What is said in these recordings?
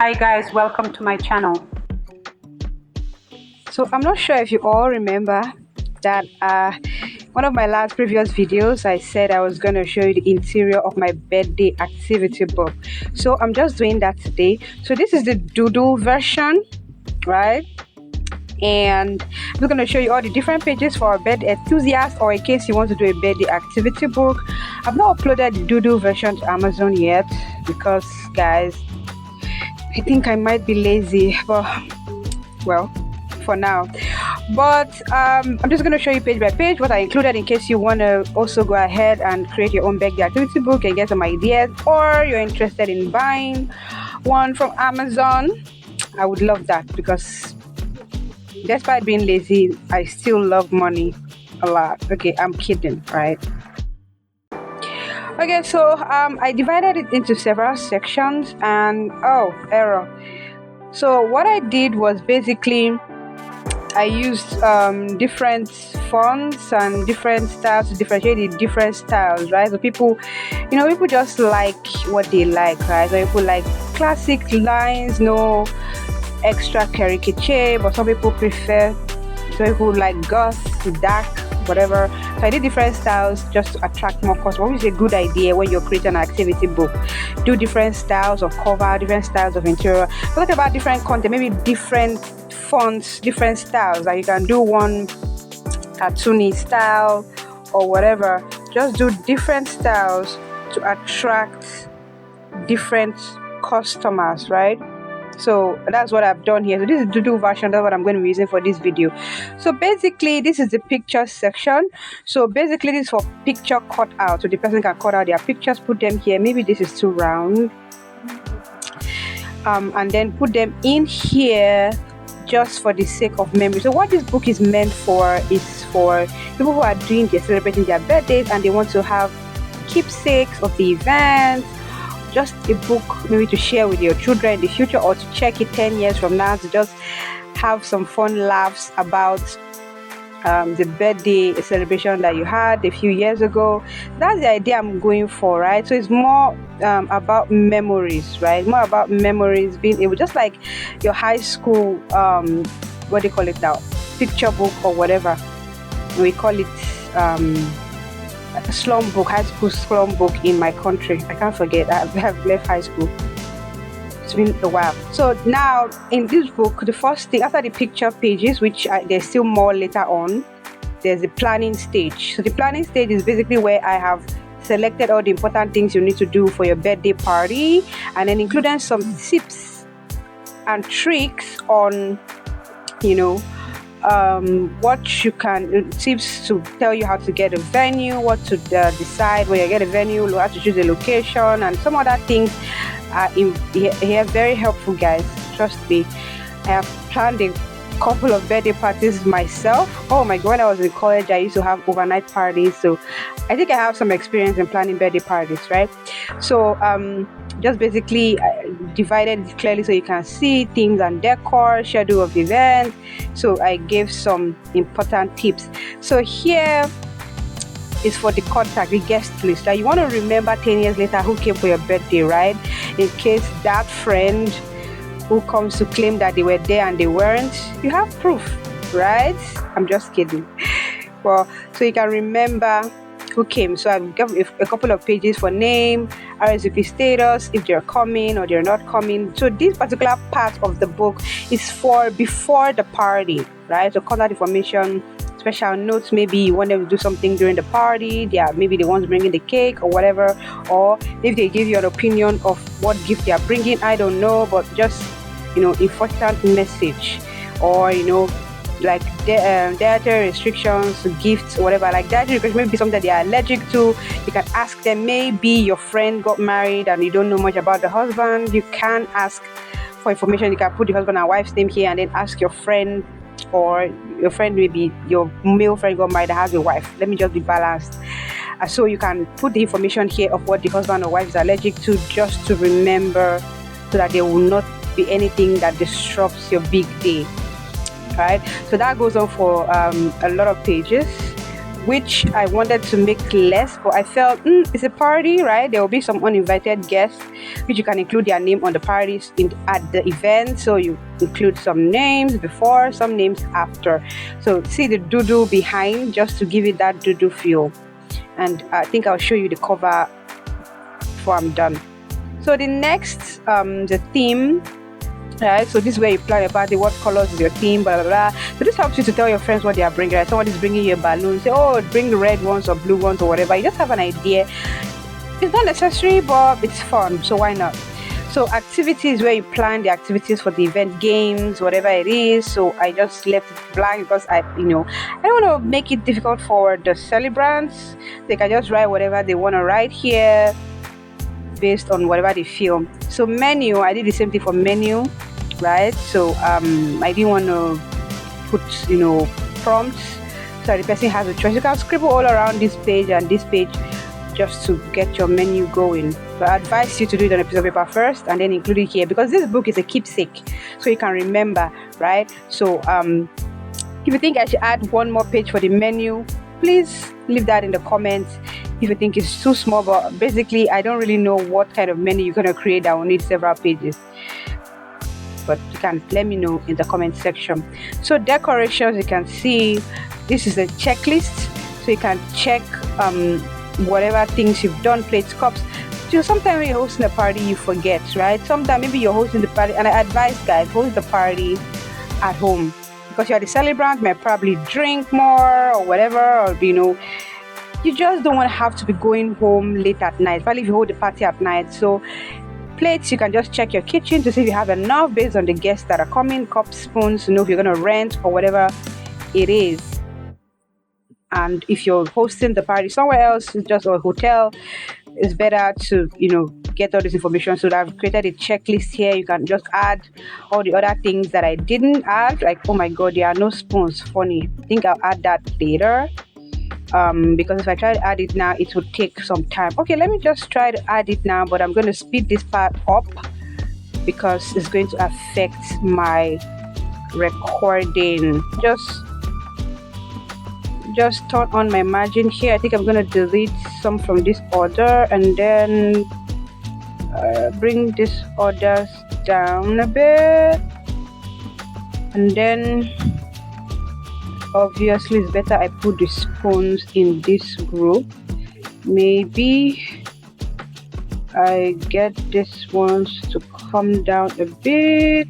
Hi guys, welcome to my channel. So I'm not sure if you all remember that one of my last previous videos I said I was going to show you the interior of my birthday activity book. So I'm just doing that today. So this is the doodle version, right? And I'm going to show you all the different pages for a birthday enthusiast, or in case you want to do a birthday activity book. I've not uploaded the doodle version to Amazon yet because, guys, I think I might be lazy, but well, for now. But I'm just going to show you page by page what I included in case you want to also go ahead and create your own birthday activity book and get some ideas, or you're interested in buying one from Amazon. I would love that because despite being lazy, I still love money a lot. Okay, I'm kidding, right? Okay, so I divided it into several sections, and oh, error. So what I did was basically I used different fonts and different styles to differentiate the different styles, right? So people just like what they like, right? So people like classic lines, no extra caricature, but some people prefer, some people like goth, dark, whatever. So I did different styles just to attract more customers. Always a good idea when you're creating an activity book. Do different styles of cover, different styles of interior. Talk about different content, maybe different fonts, different styles. Like you can do one cartoony style or whatever. Just do different styles to attract different customers, right? So that's what I've done here. So this is the doodle version. That's what I'm going to be using for this video. So basically this is the picture section. So basically this is for picture cutout, so the person can cut out their pictures, put them here. Maybe this is too round, and then put them in here just for the sake of memory. So what this book is meant for is for people who are celebrating their birthdays and they want to have keepsakes of the event. Just a book maybe to share with your children in the future, or to check it 10 years from now to just have some fun laughs about the birthday celebration that you had a few years ago. That's the idea I'm going for, right? So it's more about memories, right? More about memories, being able, just like your high school, what do you call it now? Picture book or whatever. We call it slum book, high school slum book in my country. I can't forget. I have left high school. It's been a while. So now in this book, the first thing after the picture pages, which there's still more later on, there's the planning stage. So the planning stage is basically where I have selected all the important things you need to do for your birthday party, and then including some tips and tricks on, what you can, tips to tell you how to get a venue, what to decide when you get a venue, how to choose a location, and some other things are here. Very helpful, guys, trust me. I have planned a couple of birthday parties myself. Oh my god, when I was in college I used to have overnight parties, so I think I have some experience in planning birthday parties, right? So just basically divided it clearly so you can see themes and decor, schedule of the event. So I gave some important tips. So here is for the contact, the guest list. Like you want to remember 10 years later who came for your birthday, right? In case that friend who comes to claim that they were there and they weren't, you have proof, right? I'm just kidding. Well, so you can remember who came. So I've got a couple of pages for name, RSVP status, if they're coming or they're not coming. So this particular part of the book is for before the party, right? So contact information, special notes, maybe you want them to do something during the party, maybe they want to bring in the cake or whatever, or if they give you an opinion of what gift they are bringing, I don't know, but just important message, or like dietary restrictions, gifts, whatever. Like dietary restrictions, maybe something that they are allergic to. You can ask them. Maybe your friend got married and you don't know much about the husband. You can ask for information. You can put the husband and wife's name here and then ask your friend, or your friend, maybe your male friend got married and has a wife. Let me just be balanced. So you can put the information here of what the husband or wife is allergic to, just to remember, so that there will not be anything that disrupts your big day. Right, so that goes on for a lot of pages. which I wanted to make less, but I felt it's a party, right? There will be some uninvited guests, which you can include their name on the parties at the event. So you include some names before, some names after. So see the doo-doo behind, just to give it that doo-doo feel. And I think I'll show you the cover before I'm done. So the next, the theme. Right, so this is where you plan your party, what colors is your theme, blah blah blah. So this helps you to tell your friends what they are bringing. Right? Someone is bringing you a balloon, say, oh, bring the red ones or blue ones or whatever. You just have an idea. It's not necessary, but it's fun, so why not? So activities, where you plan the activities for the event, games, whatever it is. So I just left it blank because I don't want to make it difficult for the celebrants. They can just write whatever they want to write here based on whatever they feel. So menu, I did the same thing for menu, right? So I didn't want to put prompts, so the person has a choice. You can scribble all around this page and this page just to get your menu going. So I advise you to do it on a piece of paper first and then include it here, because this book is a keepsake, so you can remember, right? So if you think I should add one more page for the menu, please leave that in the comments. If you think it's too small, but basically I don't really know what kind of menu you're going to create that will need several pages, but you can let me know in the comment section. So decorations, you can see this is a checklist, so you can check whatever things you've done, plates, cups. So sometimes when you're hosting a party, you forget, right? Sometimes maybe you're hosting the party, and I advise guys, host the party at home, because you're the celebrant, you might probably drink more or whatever, or you just don't want to have to be going home late at night, especially if you hold the party at night. So plates, you can just check your kitchen to see if you have enough based on the guests that are coming. Cups, spoons, if you're going to rent or whatever it is. And if you're hosting the party somewhere else, just a hotel, it's better to get all this information. So I've created a checklist here. You can just add all the other things that I didn't add, like, oh my god, there are no spoons. Funny, I think I'll add that later. Because if I try to add it now, it would take some time. Okay, let me just try to add it now, but I'm going to speed this part up because it's going to affect my recording. Just turn on my margin here. I think I'm going to delete some from this order and then bring this orders down a bit, and then obviously it's better I put the spoons in this group. Maybe I get these ones to come down a bit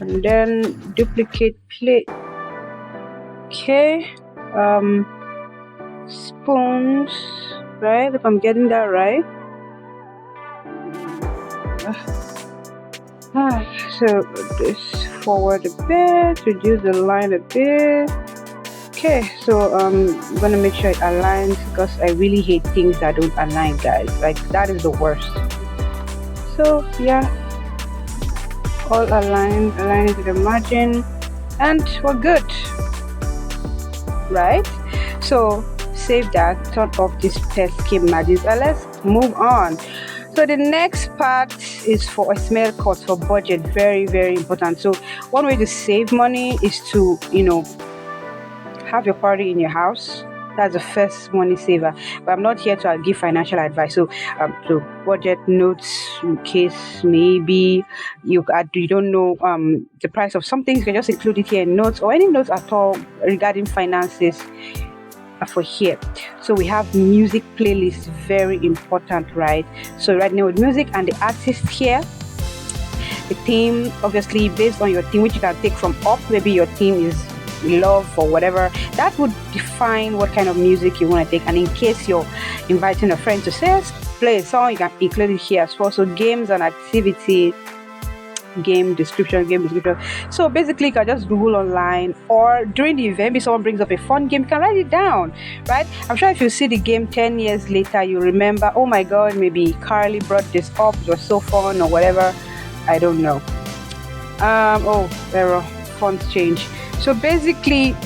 and then duplicate plate. Okay, spoons, right? If I'm getting that right. So this forward a bit, reduce the line a bit. Okay, so I'm gonna make sure it aligns, because I really hate things that don't align, guys. Like, that is the worst. So yeah, all align it to the margin, and we're good, right? So save that, turn off this test scheme margins, and let's move on. So the next part is for estimate cost for budget. Very, very important. So one way to save money is to, have your party in your house. That's the first money saver. But I'm not here to give financial advice. So budget notes, in case maybe you don't know the price of something, you can just include it here in notes, or any notes at all regarding finances for here. So we have music playlist, very important, right? So right now with music and the artist here, the theme, obviously based on your theme, which you can take from up. Maybe your theme is love or whatever, that would define what kind of music you want to take. And in case you're inviting a friend to say, play a song, you can include it here as well. So games and activity, game description. So basically you can just Google online, or during the event, if someone brings up a fun game, you can write it down, right? I'm sure if you see the game 10 years later, you remember, oh my god, maybe Carly brought this up, it was so fun, or whatever. I don't know. Oh, error, fonts change. So basically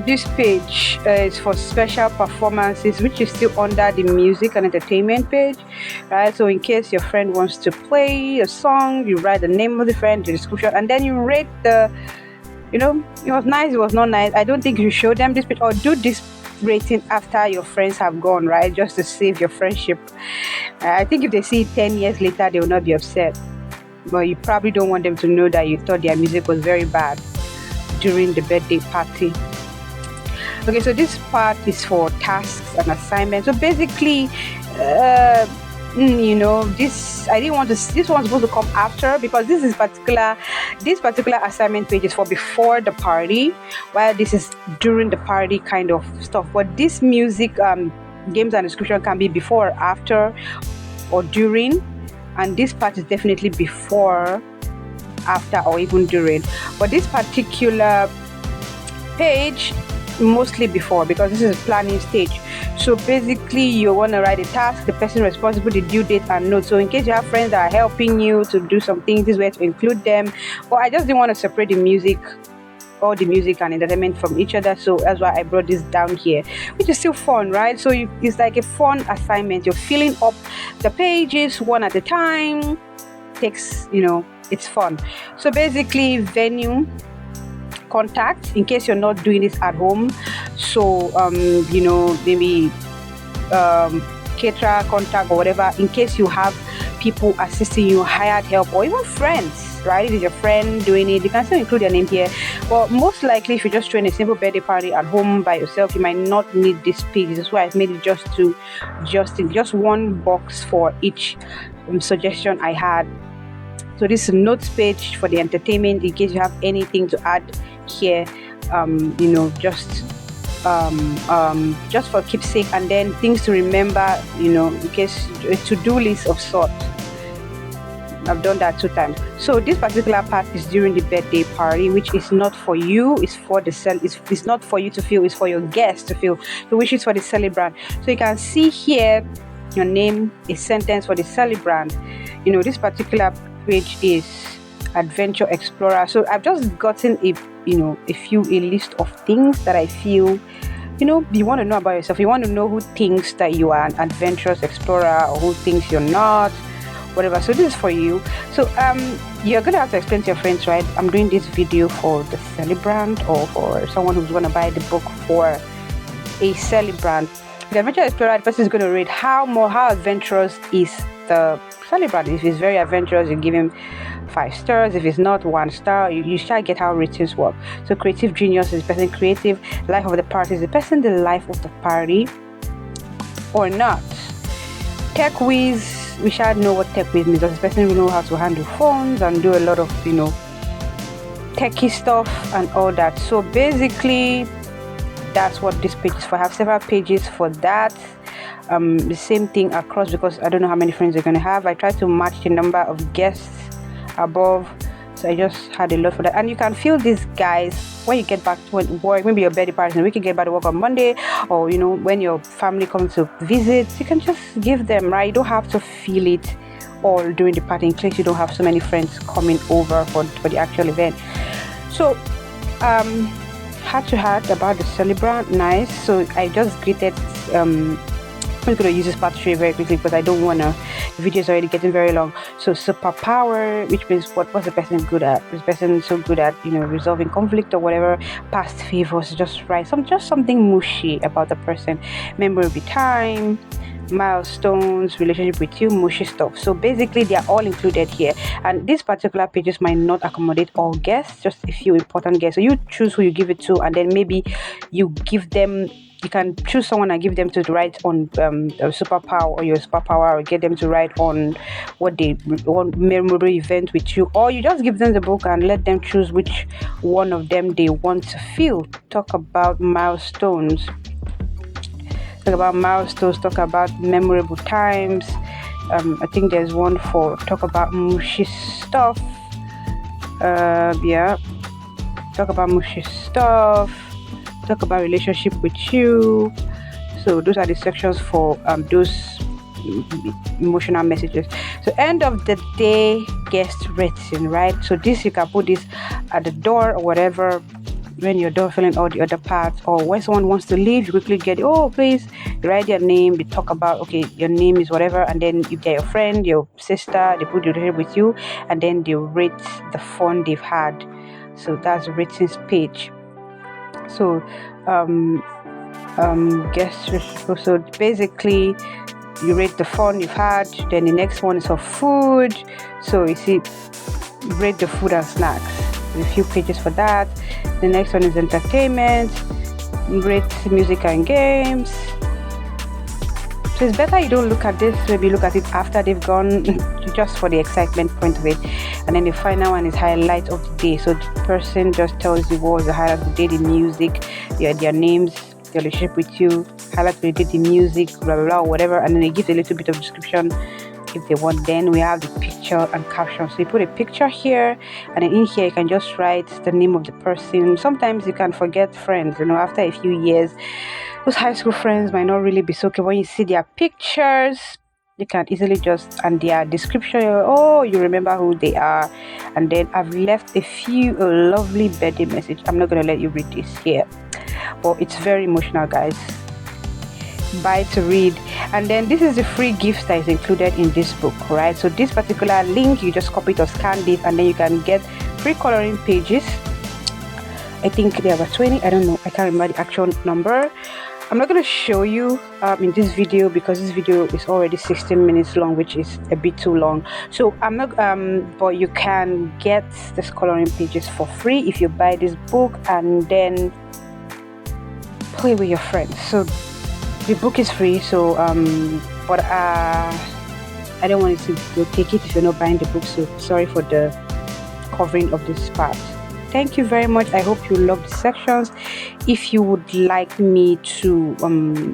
this page is for special performances, which is still under the music and entertainment page, right? So in case your friend wants to play a song, you write the name of the friend, the description, and then you rate the It was nice, it was not nice. I don't think you show them this or do this rating after your friends have gone, right? Just to save your friendship. I think if they see it 10 years later, they will not be upset. But you probably don't want them to know that you thought their music was very bad during the birthday party. Okay, so this part is for tasks and assignments. So basically, uh, this I didn't want to. This one's supposed to come after because this particular assignment page is for before the party, while this is during the party kind of stuff. But this music, games and description can be before, or after, or during, and this part is definitely before, after, or even during. But this particular page mostly before because this is planning stage. So basically you want to write a task, the person responsible, the due date, and notes. So in case you have friends that are helping you to do some things, this is where to include them. But I just didn't want to separate the music, all the music and entertainment from each other, so that's why I brought this down here, which is still fun, right? So it's like a fun assignment. You're filling up the pages one at a time. Takes, it's fun. So basically venue, contact, in case you're not doing this at home. So maybe caterer contact or whatever, in case you have people assisting you, hired help, or even friends, right? If it's your friend doing it, you can still include your name here. But most likely if you're just throwing a simple birthday party at home by yourself, you might not need this page. That's why I've made it just one box for each suggestion I had. So this is a notes page for the entertainment, in case you have anything to add here, just for keepsake, and then things to remember, in case a to-do list of sort. I've done that 2 times. So this particular part is during the birthday party, which is not for you, it's for the it's not for you to feel, it's for your guests to feel, so which is for the celebrant. So you can see here your name, a sentence for the celebrant. This particular page is Adventure Explorer. So I've just gotten a list of things that I feel you want to know about yourself. You want to know who thinks that you are an adventurous explorer or who thinks you're not, whatever. So this is for you. So you're gonna have to explain to your friends, right? I'm doing this video for the celebrant or for someone who's gonna buy the book for a celebrant. The Adventure Explorer, the person is going to rate how adventurous is the celebrant. If he's very adventurous, you give him 5 stars. If it's not, 1 star. You shall get how ratings work. So creative genius is the person creative. Life of the party is the person the life of the party or not. Tech whiz, we shall know what tech whiz means. Does the person know how to handle phones and do a lot of techie stuff and all that. So basically that's what this page is for. I have several pages for that. The same thing across because I don't know how many friends you're going to have. I try to match the number of guests above, so I just had a lot for that. And you can feel these guys when you get back to work, maybe your birthday party, we can get back to work on Monday, or when your family comes to visit, you can just give them, right? You don't have to feel it all during the party in case you don't have so many friends coming over for the actual event. So heart to heart about the celebrant, nice. So I just greeted I'm going to use this part to show you very quickly because I don't want to, the video is already getting very long. So superpower, which means what's the person good at? Is the person so good at resolving conflict or whatever? Past favors, just right, something mushy about the person. Memorable time, milestones, relationship with you, mushy stuff. So basically they are all included here, and these particular pages might not accommodate all guests, just a few important guests. So you choose who you give it to, and then maybe you can choose someone and give them to write on a superpower or your superpower, or get them to write on what they want, memorable event with you, or you just give them the book and let them choose which one of them they want to feel. Talk about milestones, talk about memorable times. I think there's one for talk about mushy stuff. Talk about mushy stuff, talk about relationship with you. So those are the sections for those emotional messages. So end of the day guest rating, right? So this you can put this at the door or whatever, when you're done filling all the other parts, or when someone wants to leave, you quickly get please, you write their name, you talk about your name is whatever, and then if they're your friend, your sister, they put your relationship with you, and then they rate the fun they've had. So that's the ratings page. So so basically you rate the fun you've had, then the next one is for food. So you see, rate the food and snacks, a few pages for that. The next one is entertainment, rate music and games. So it's better you don't look at this, maybe look at it after they've gone, just for the excitement point of it. And then the final one is highlight of the day. So the person just tells you what was the highlight of the day, the music, their names, their relationship with you, highlight of the day, the music, blah blah blah, whatever. And then they give a little bit of description if they want. Then we have the picture and caption. So you put a picture here, and then in here you can just write the name of the person. Sometimes you can forget friends, after a few years. Those high school friends might not really be so okay. When you see their pictures, you can easily and their description, you remember who they are. And then I've left a lovely birthday message. I'm not going to let you read this here, but it's very emotional, guys. Buy to read. And then this is the free gift that is included in this book, right? So this particular link, you just copy it or scan it, and then you can get free coloring pages. I think there were 20, I don't know, I can't remember the actual number. I'm not going to show you in this video because this video is already 16 minutes long, which is a bit too long. So I'm not but you can get this coloring pages for free if you buy this book and then play with your friends. So the book is free, so but I don't want you to take it if you're not buying the book, so sorry for the covering of this part. Thank you very much. I hope you love the sections. If you would like me to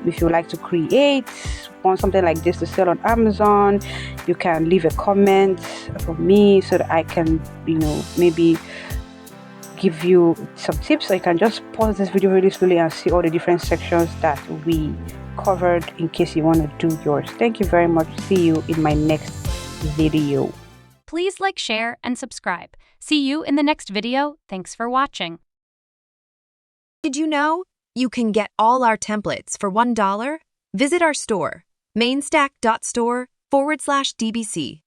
if you would like to create something like this to sell on Amazon, you can leave a comment for me so that I can maybe give you some tips. So you can just pause this video really slowly and see all the different sections that we covered in case you want to do yours. Thank you very much. See you in my next video. Please like, share, and subscribe. See you in the next video. Thanks for watching. Did you know you can get all our templates for $1? Visit our store, mainstack.store/DBC.